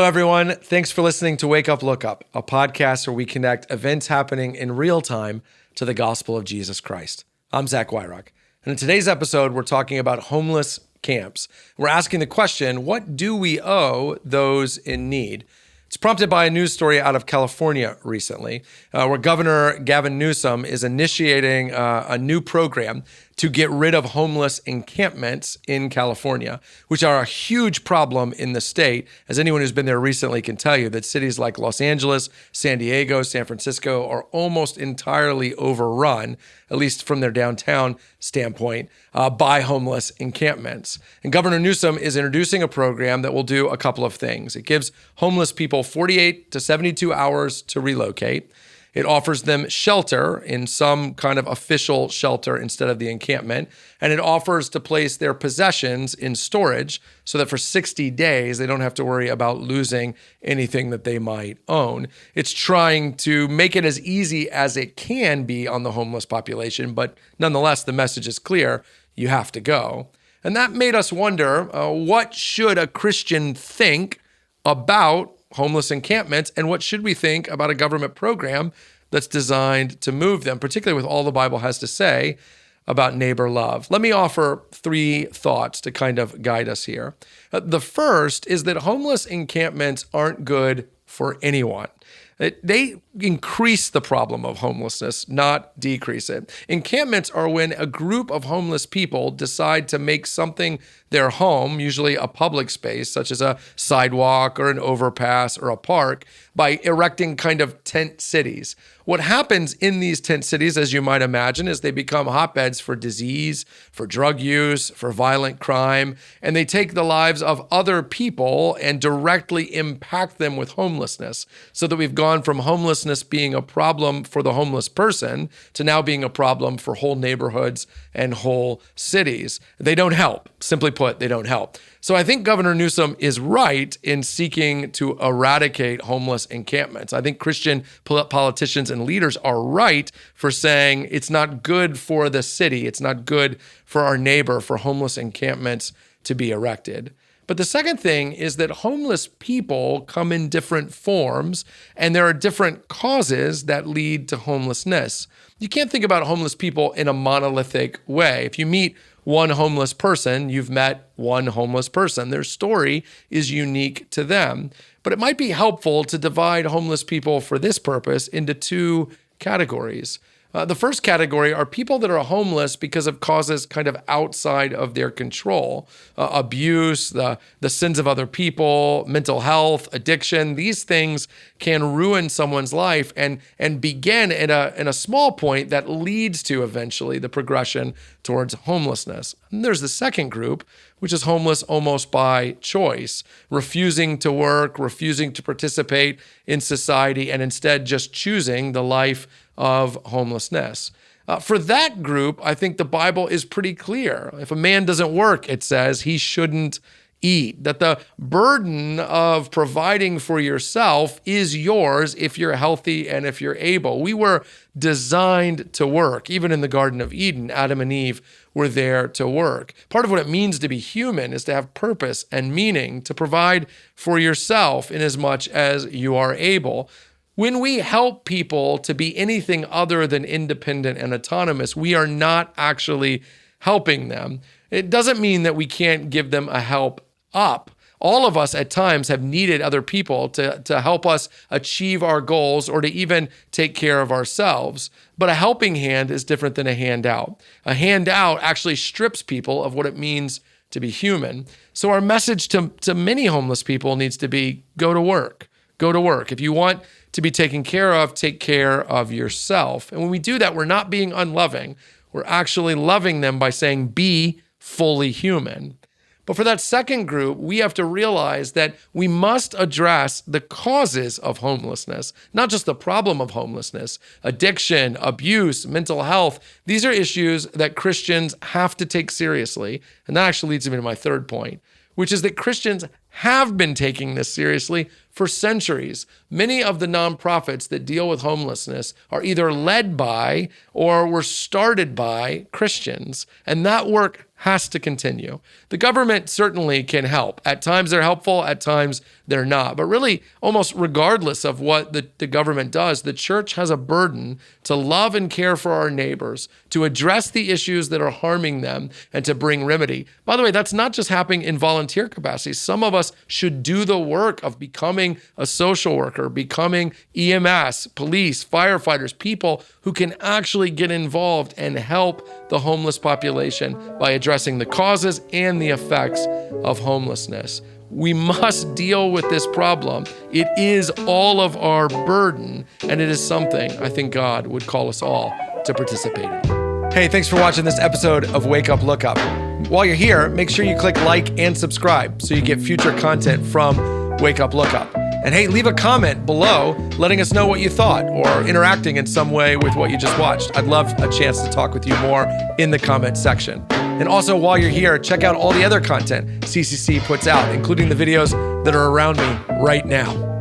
everyone. Thanks for listening to Wake Up, Look Up, a podcast where we connect events happening in real time to the gospel of Jesus Christ. I'm Zach Wyrock, and in today's episode, we're talking about homeless camps. We're asking the question, what do we owe those in need? It's prompted by a news story out of California recently, where Governor Gavin Newsom is initiating a new program to get rid of homeless encampments in California, which are a huge problem in the state. As anyone who's been there recently can tell you, that cities like Los Angeles, San Diego, San Francisco are almost entirely overrun, at least from their downtown standpoint, by homeless encampments. And Governor Newsom is introducing a program that will do a couple of things. It gives homeless people 48 to 72 hours to relocate. It offers them shelter in some kind of official shelter instead of the encampment. And it offers to place their possessions in storage so that for 60 days, they don't have to worry about losing anything that they might own. It's trying to make it as easy as it can be on the homeless population, but nonetheless, the message is clear: you have to go. And that made us wonder, what should a Christian think about homeless encampments, and what should we think about a government program that's designed to move them, particularly with all the Bible has to say about neighbor love? Let me offer three thoughts to kind of guide us here. The first is that homeless encampments aren't good for anyone. They increase the problem of homelessness, not decrease it. Encampments are when a group of homeless people decide to make something their home, usually a public space, such as a sidewalk or an overpass or a park, by erecting kind of tent cities. What happens in these tent cities, as you might imagine, is they become hotbeds for disease, for drug use, for violent crime, and they take the lives of other people and directly impact them with homelessness, so that we've gone from homelessness being a problem for the homeless person to now being a problem for whole neighborhoods and whole cities. They don't help. Simply put, they don't help. So I think Governor Newsom is right in seeking to eradicate homeless encampments. I think Christian politicians and leaders are right for saying it's not good for the city, it's not good for our neighbor for homeless encampments to be erected. But the second thing is that homeless people come in different forms, and there are different causes that lead to homelessness. You can't think about homeless people in a monolithic way. If you meet one homeless person, you've met one homeless person. Their story is unique to them. But it might be helpful to divide homeless people for this purpose into two categories. The first category are people that are homeless because of causes kind of outside of their control. Abuse, the sins of other people, mental health, addiction. These things can ruin someone's life and begin in a small point that leads to eventually the progression towards homelessness. And there's the second group, which is homeless almost by choice, refusing to work, refusing to participate in society, and instead just choosing the life of homelessness. For that group, I think the Bible is pretty clear. If a man doesn't work, it says he shouldn't eat, that the burden of providing for yourself is yours if you're healthy and if you're able. We were designed to work. Even in the Garden of Eden, Adam and Eve were there to work. Part of what it means to be human is to have purpose and meaning, to provide for yourself in as much as you are able. When we help people to be anything other than independent and autonomous, we are not actually helping them. It doesn't mean that we can't give them a help up. All of us at times have needed other people to help us achieve our goals or to even take care of ourselves. But a helping hand is different than a handout. A handout actually strips people of what it means to be human. So our message to many homeless people needs to be, go to work. Go to work. If you want to be taken care of, take care of yourself. And when we do that, we're not being unloving. We're actually loving them by saying, be fully human. But for that second group, we have to realize that we must address the causes of homelessness, not just the problem of homelessness. Addiction, abuse, mental health, these are issues that Christians have to take seriously. And that actually leads me to my third point, which is that Christians have been taking this seriously For centuries, many of the nonprofits that deal with homelessness are either led by or were started by Christians, and that work has to continue. The government certainly can help. At times they're helpful, at times they're not. But really, almost regardless of what the government does, the church has a burden to love and care for our neighbors, to address the issues that are harming them, and to bring remedy. By the way, that's not just happening in volunteer capacity. Some of us should do the work of becoming a social worker, becoming EMS, police, firefighters, people who can actually get involved and help the homeless population by addressing the causes and the effects of homelessness. We must deal with this problem. It is all of our burden, and it is something I think God would call us all to participate in. Hey, thanks for watching this episode of Wake Up Look Up. While you're here, make sure you click like and subscribe so you get future content from Wake Up Look Up. And hey, leave a comment below letting us know what you thought or interacting in some way with what you just watched. I'd love a chance to talk with you more in the comment section. And also, while you're here, check out all the other content CCC puts out, including the videos that are around me right now.